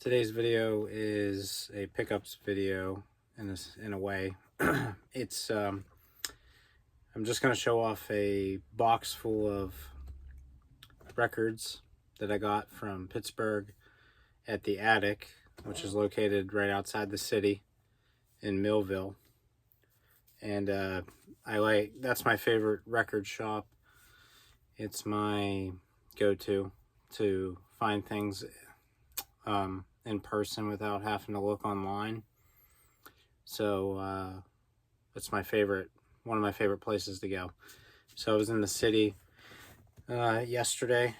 Today's video is a pickups video in a way. It's I'm just going to show off a box full of records that I got from Pittsburgh at the Attic, which is located right outside the city in Millvale. And that's my favorite record shop. It's my go-to to find things in person without having to look online. So it's one of my favorite places to go. So I was in the city yesterday,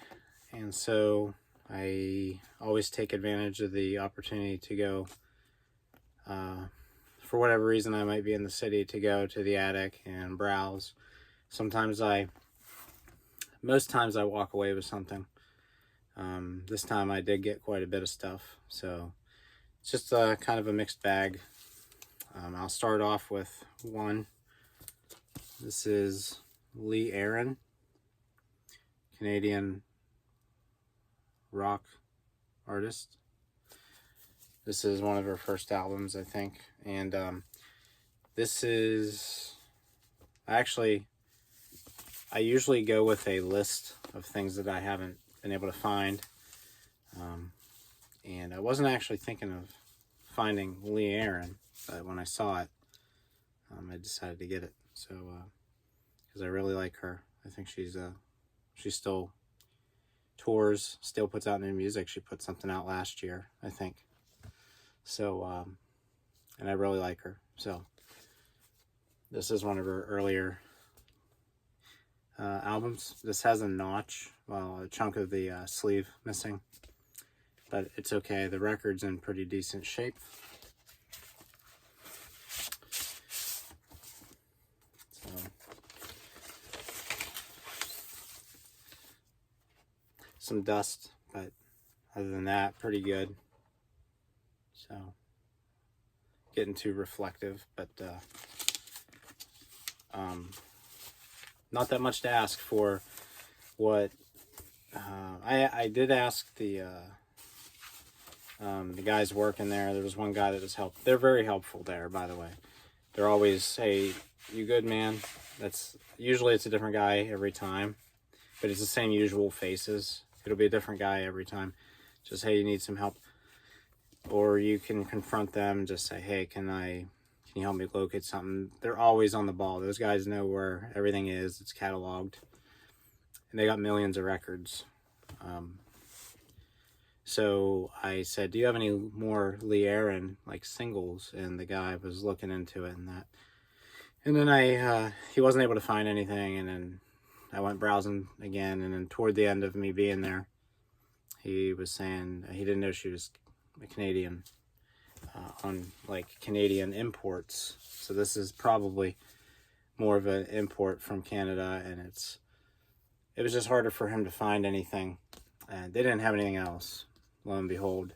and so I always take advantage of the opportunity to go, for whatever reason I might be in the city, to go to the Attic and browse. Most times I walk away with something. This time I did get quite a bit of stuff, so it's just kind of a mixed bag. I'll start off with one. This is Lee Aaron, Canadian rock artist. This is one of her first albums, I think, and this is I usually go with a list of things that I haven't been able to find, and I wasn't actually thinking of finding Lee Aaron, but when I saw it, I decided to get it. So because I really like her. I think she still tours, still puts out new music. She put something out last year, I think. So and I really like her. So this is one of her earlier albums. This has a notch, well, a chunk of the sleeve missing, but it's okay. The record's in pretty decent shape. So some dust, but other than that, pretty good. So getting too reflective, but not that much to ask for what I did ask the guys working there. There was one guy that was helpful. They're very helpful there, by the way. They're always, "Hey, you good, man?" Usually it's a different guy every time, but it's the same usual faces. It'll be a different guy every time. Just, "Hey, you need some help?" Or you can confront them and just say, "Hey, can you help me locate something?" They're always on the ball. Those guys know where everything is. It's cataloged. And they got millions of records. So I said, "Do you have any more Lee Aaron, like, singles?" And the guy was looking into it and that. And then he wasn't able to find anything. And then I went browsing again. And then toward the end of me being there, he was saying he didn't know she was a Canadian, on like Canadian imports. So this is probably more of an import from Canada, and it was just harder for him to find anything, and they didn't have anything else. Lo and behold,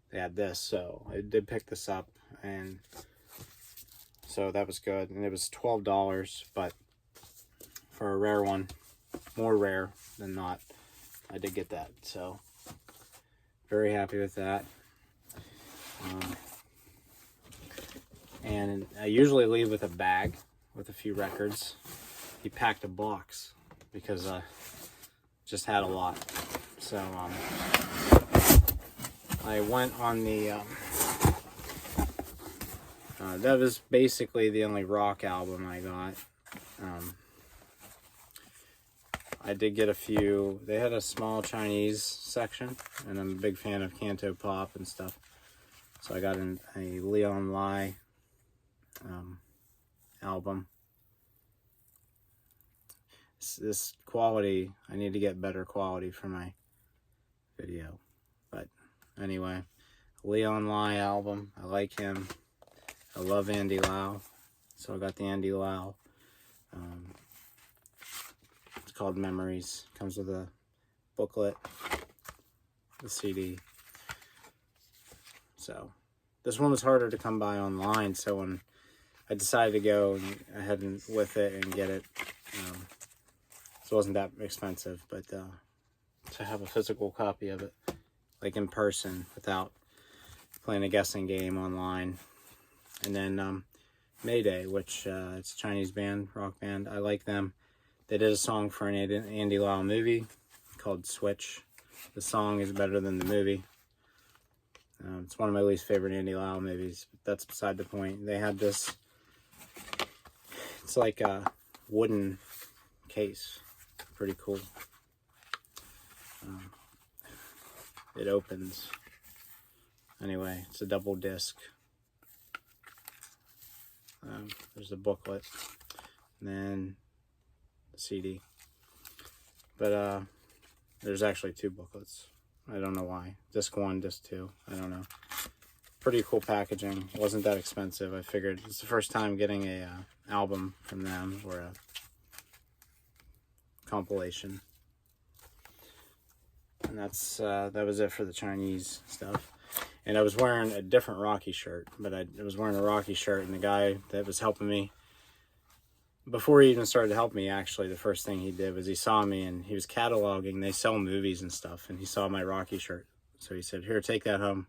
they had this. So I did pick this up, and so that was good. And it was $12, but for a rare one, more rare than not, I did get that. So very happy with that. And I usually leave with a bag with a few records. He packed a box because I just had a lot. So I went on the that was basically the only rock album I got. I did get a few. They had a small Chinese section, and I'm a big fan of Canto Pop and stuff. So I got a Leon Lai album. This quality, I need to get better quality for my video. But anyway, Leon Lai album. I like him. I love Andy Lau. So I got the Andy Lau. It's called Memories. Comes with a booklet, the CD. So this one was harder to come by online, so when I decided to go ahead and with it and get it, so it wasn't that expensive, but to have a physical copy of it, like in person, without playing a guessing game online. And then Mayday, which it's a Chinese band, rock band. I like them. They did a song for an Andy Lau movie called Switch. The song is better than the movie. It's one of my least favorite Andy Lau movies, but that's beside the point. They had this, it's like a wooden case. Pretty cool. It opens. Anyway, it's a double disc. There's a booklet, and then the CD. But there's actually 2 booklets. I don't know why. Disc 1, disc 2. I don't know. Pretty cool packaging. It wasn't that expensive. I figured it's the first time getting a album from them, or a compilation. And that was it for the Chinese stuff. And I was wearing a different Rocky shirt, but I was wearing a Rocky shirt, and the guy that was helping me, before he even started to help me, actually, the first thing he did was he saw me, and he was cataloging. They sell movies and stuff, and he saw my Rocky shirt. So he said, "Here, take that home."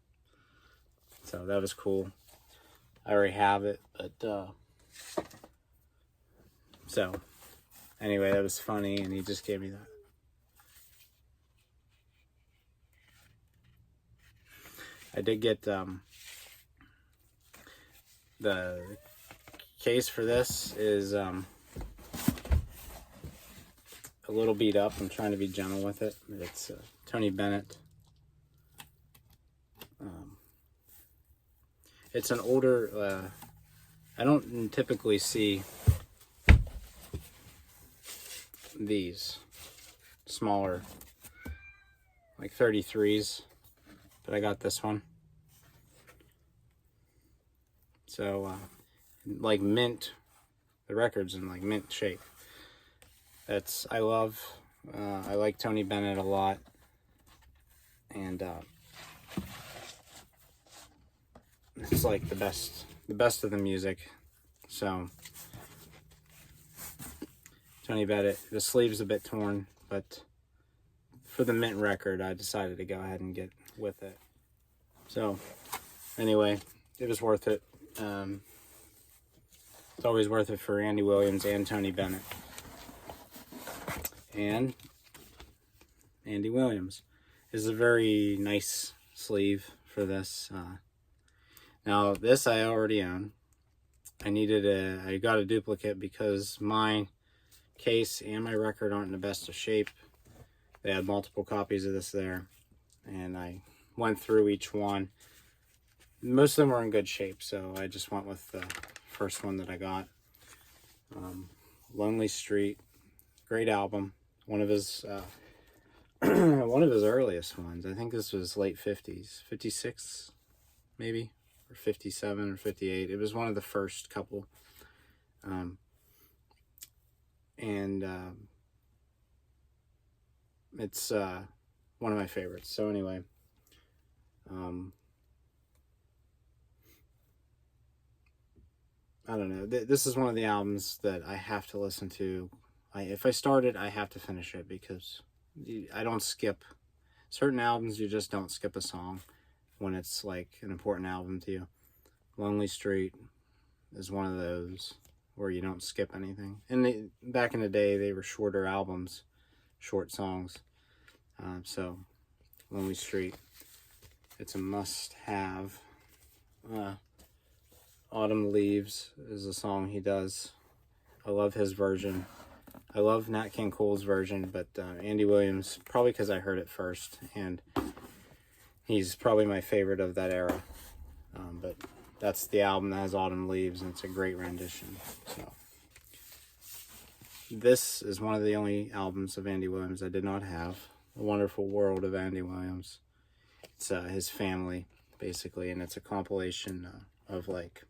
So that was cool. I already have it, but so anyway, that was funny, and he just gave me that. I did get the case for this is a little beat up. I'm trying to be gentle with it. It's Tony Bennett. It's an older, I don't typically see these smaller, like 33s, but I got this one. So, like mint, the record's in like mint shape. I like Tony Bennett a lot. And it's like the best of the music. So, Tony Bennett, the sleeve's a bit torn, but for the mint record, I decided to go ahead and get with it. So, anyway, it was worth it. It's always worth it for Andy Williams and Tony Bennett. And Andy Williams is a very nice sleeve for this. Now, this I already own. I got a duplicate because my case and my record aren't in the best of shape. They had multiple copies of this there, and I went through each one. Most of them were in good shape, so I just went with the first one that I got. Lonely Street, great album. One of his earliest ones. I think this was late 50s, 56 maybe, or 57 or 58. It was one of the first couple. It's one of my favorites. So anyway, I don't know. This is one of the albums that I have to listen to. If I start it, I have to finish it, because I don't skip. Certain albums, you just don't skip a song when it's like an important album to you. Lonely Street is one of those where you don't skip anything. And back in the day, they were shorter albums, short songs. So, Lonely Street, it's a must-have. Autumn Leaves is a song he does. I love his version. I love Nat King Cole's version, but Andy Williams, probably because I heard it first, and he's probably my favorite of that era. But that's the album that has Autumn Leaves, and it's a great rendition. So, this is one of the only albums of Andy Williams I did not have. A Wonderful World of Andy Williams. It's his family, basically, and it's a compilation of like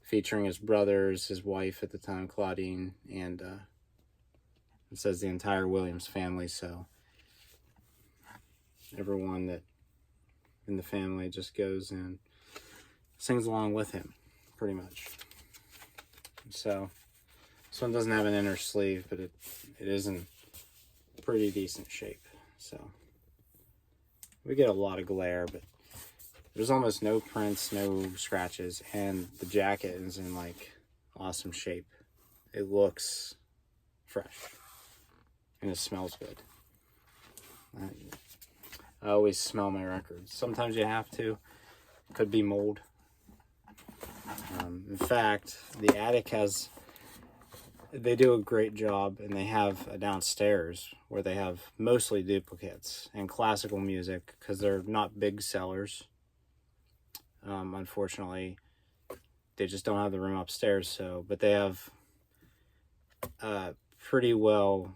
featuring his brothers, his wife at the time, Claudine, and it says the entire Williams family, so everyone that in the family just goes and sings along with him, pretty much. So, this one doesn't have an inner sleeve, but it is in pretty decent shape. So, we get a lot of glare, but There's almost no prints, no scratches, and the jacket is in like awesome shape. It looks fresh, and it smells good. I always smell my records. Sometimes you have to. It could be mold. In fact, the attic they do a great job, and they have a downstairs where they have mostly duplicates and classical music, because they're not big sellers. Unfortunately, they just don't have the room upstairs. But they have a pretty well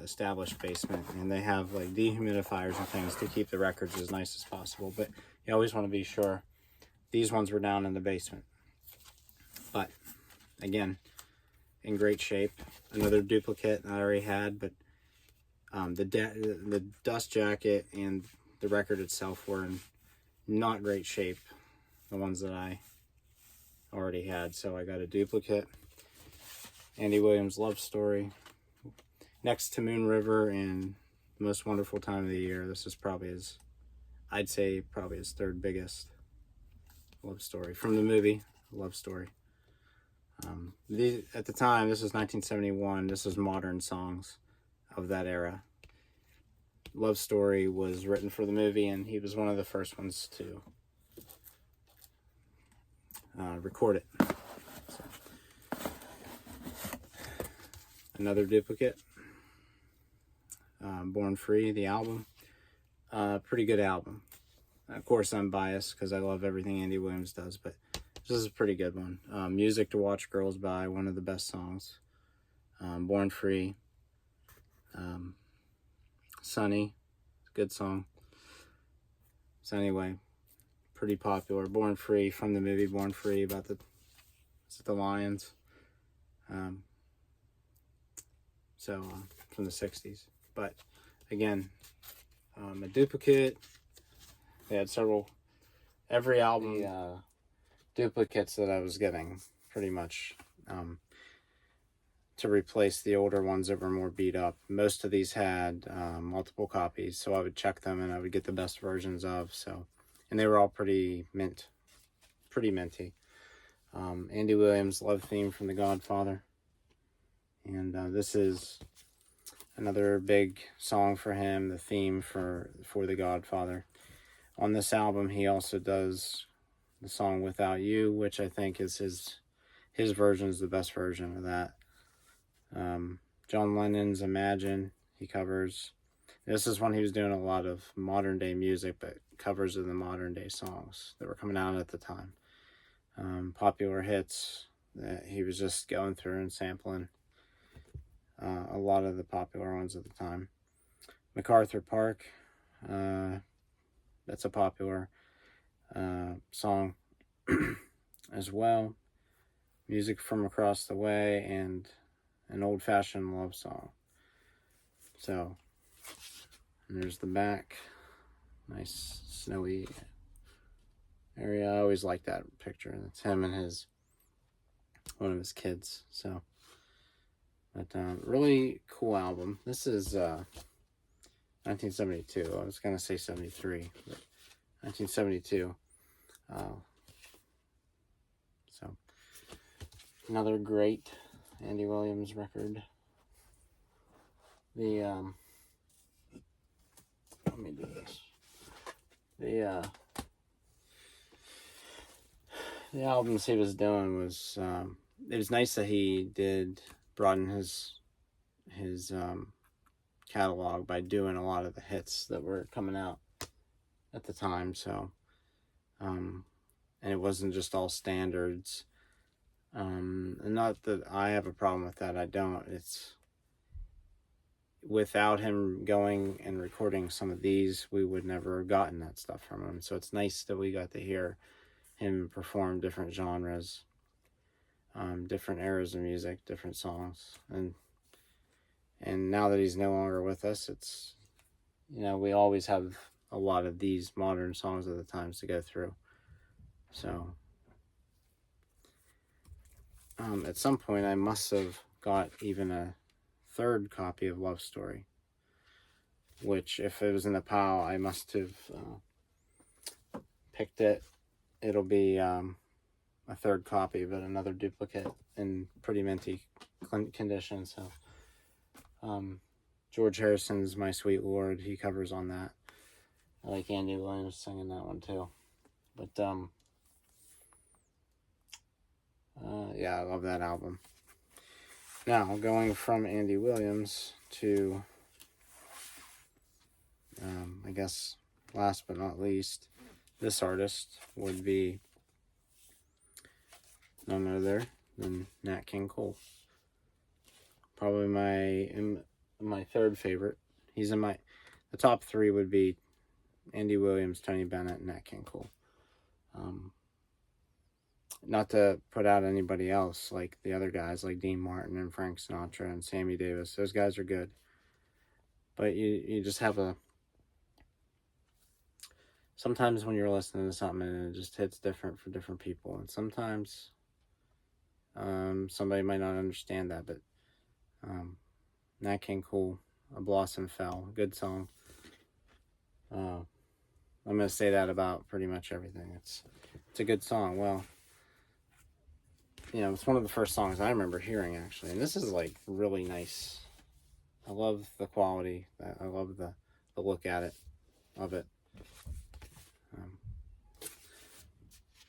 established basement, and they have like dehumidifiers and things to keep the records as nice as possible. But you always want to be sure. These ones were down in the basement, but again, in great shape. Another duplicate I already had, but the dust jacket and the record itself were in not great shape, the ones that I already had. So I got a duplicate. Andy Williams' Love Story. Next to Moon River and The Most Wonderful Time of the Year, this is probably I'd say probably his third biggest love story from the movie Love Story. At the time, this is 1971. This is modern songs of that era. Love Story was written for the movie, and he was one of the first ones to record it. So. Another duplicate. Born Free, the album. Pretty good album. Of course, I'm biased because I love everything Andy Williams does, but this is a pretty good one. Music to Watch Girls By, one of the best songs. Born Free. Sunny, good song. So anyway, pretty popular. Born Free, from the movie Born Free, about the Lions. From the 60s. But again, a duplicate. They had every album, duplicates that I was getting, pretty much, to replace the older ones that were more beat up. Most of these had multiple copies, so I would check them and I would get the best versions of. And they were all pretty minty. Andy Williams' Love Theme from The Godfather. And this is another big song for him, the theme for The Godfather. On this album, he also does the song Without You, which I think is his version is the best version of that. John Lennon's Imagine, he covers. This is when he was doing a lot of modern day music, but covers of the modern day songs that were coming out at the time. Popular hits that he was just going through and sampling. A lot of the popular ones at the time. MacArthur Park, that's a popular song as well. Music from Across the Way, and an old-fashioned love song. So, and there's the back. Nice snowy area. I always like that picture. That's him and one of his kids. So, but really cool album. This is 1972. I was gonna say 73, but 1972. So another great Andy Williams record. Let me do this. The albums he was doing was it was nice that he did broaden his catalog by doing a lot of the hits that were coming out at the time. So and it wasn't just all standards. And not that I have a problem with that. I don't. It's without him going and recording some of these, we would never have gotten that stuff from him. So it's nice that we got to hear him perform different genres, different eras of music, different songs. And now that he's no longer with us, it's, we always have a lot of these modern songs of the times to go through. So at some point I must have got even a third copy of Love Story, which if it was in the pile, I must have picked it. It'll be a third copy, but another duplicate in pretty minty condition. So George Harrison's My Sweet Lord, he covers on that. I like Andy Williams singing that one too. But yeah, I love that album. Now, going from Andy Williams to I guess last but not least, this artist would be none other than Nat King Cole. Probably my third favorite. He's in the top three would be Andy Williams, Tony Bennett, and Nat King Cole. Not to put out anybody else like the other guys like Dean Martin and Frank Sinatra and Sammy Davis. Those guys are good. But you just have sometimes when you're listening to something and it just hits different for different people. And sometimes somebody might not understand that, but Nat King Cole, A Blossom Fell, good song. I'm going to say that about pretty much everything. It's a good song. Well, it's one of the first songs I remember hearing, actually. And this is, like, really nice. I love the quality. I love the look at it, of it.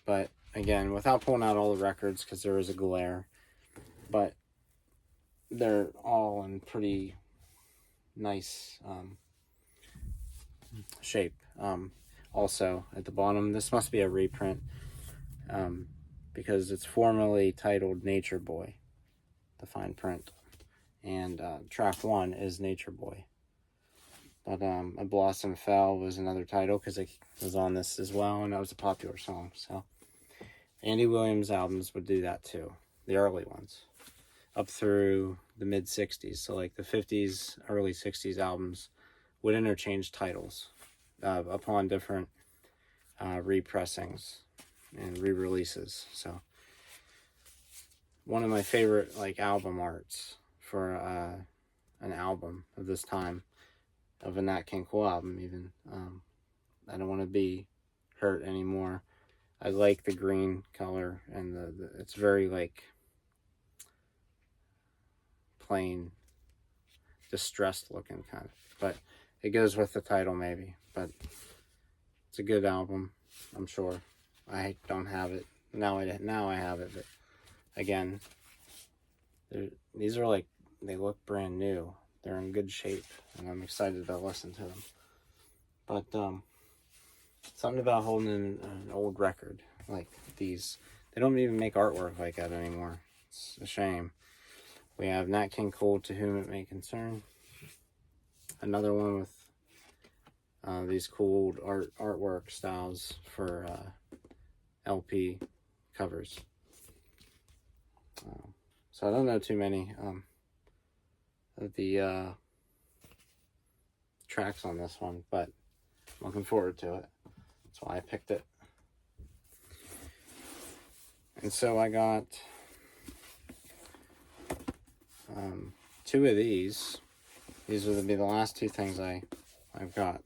But, again, without pulling out all the records, because there is a glare, but they're all in pretty nice shape. Also, at the bottom, this must be a reprint, because it's formerly titled Nature Boy, the fine print. And track 1 is Nature Boy. But A Blossom Fell was another title because it was on this as well, and that was a popular song. So Andy Williams albums would do that too, the early ones, up through the mid-'60s. So like the 50s, early 60s albums would interchange titles upon different repressings and re-releases. So one of my favorite like album arts for an album of this time, of a Nat King Cole album even. I Don't Want to Be Hurt Anymore. I like the green color, and it's very like plain, distressed looking kind of. But it goes with the title maybe. But it's a good album, I'm sure. I don't have it. Now I have it, but again, these are like, they look brand new. They're in good shape, and I'm excited to listen to them. But something about holding an old record like these. They don't even make artwork like that anymore. It's a shame. We have Nat King Cole, To Whom It May Concern. Another one with these cool artwork styles for LP covers. So I don't know too many of the tracks on this one, but I'm looking forward to it. That's why I picked it. And so I got 2 of these. These will be the last 2 things I've got.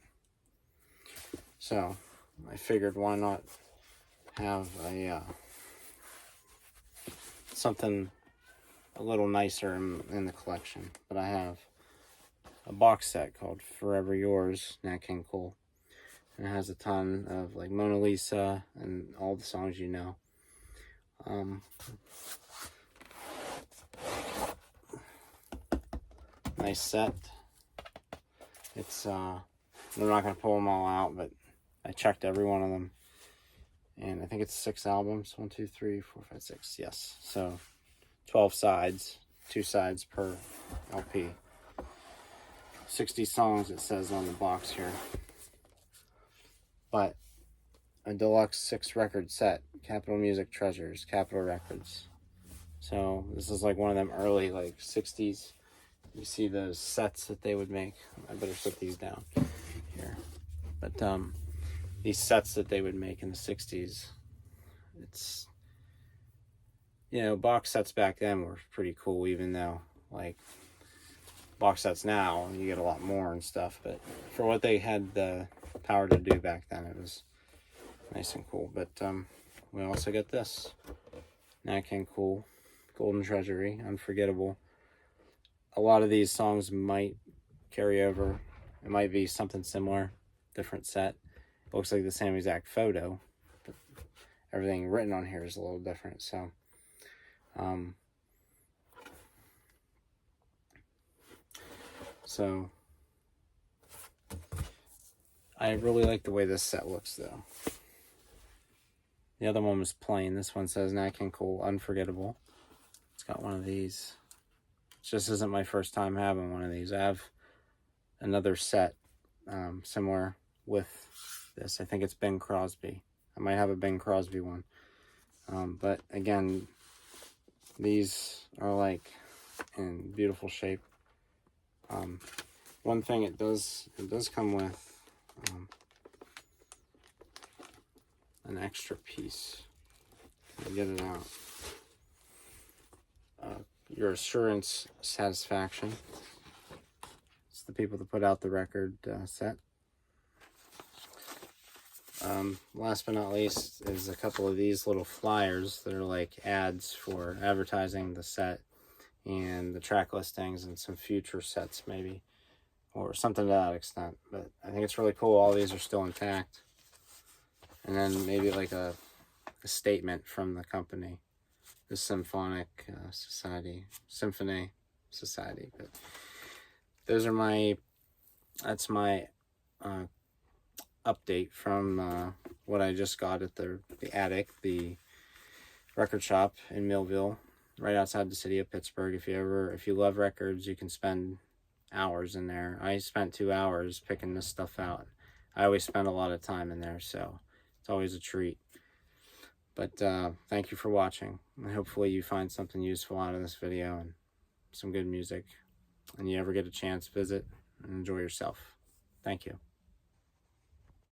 So I figured, why not have a something a little nicer in the collection. But I have a box set called Forever Yours, Nat King Cole. And it has a ton of like Mona Lisa and all the songs you know. Nice set. It's I'm not gonna pull them all out, but I checked every one of them, and I think it's 6 albums. 1, 2, 3, 4, 5, 6. Yes, so 12 sides, 2 sides per LP. 60 songs it says on the box here. But a deluxe 6 record set, Capitol Music Treasures, Capitol Records. So this is like one of them early like 60s. You see those sets that they would make. I better set these down here. But these sets that they would make in the 60s, it's, box sets back then were pretty cool, even though like box sets now you get a lot more and stuff, but for what they had the power to do back then, it was nice and cool. But we also got this Nat King Cole Golden Treasury, Unforgettable. A lot of these songs might carry over. It might be something similar, different set. It looks like the same exact photo, but everything written on here is a little different. So I really like the way this set looks, though. The other one was plain. This one says Nat King Cole Unforgettable. It's got one of these. It just isn't my first time having one of these. I have another set similar with this. I think it's Bing Crosby. I might have a Bing Crosby one. But again, these are like in beautiful shape. One thing it does come with an extra piece. Get it out. Your assurance satisfaction. It's the people that put out the record set. Last but not least is a couple of these little flyers that are like ads for advertising the set and the track listings and some future sets maybe, or something to that extent. But I think it's really cool. All these are still intact. And then maybe like a statement from the company, the Symphony Society. But those are that's my update from what I just got at the Attic, the record shop in Millvale, right outside the city of Pittsburgh. If you love records, you can spend hours in there. I spent 2 hours picking this stuff out. I always spend a lot of time in there, so it's always a treat. But thank you for watching, and hopefully you find something useful out of this video and some good music, and you ever get a chance, visit and enjoy yourself. Thank you.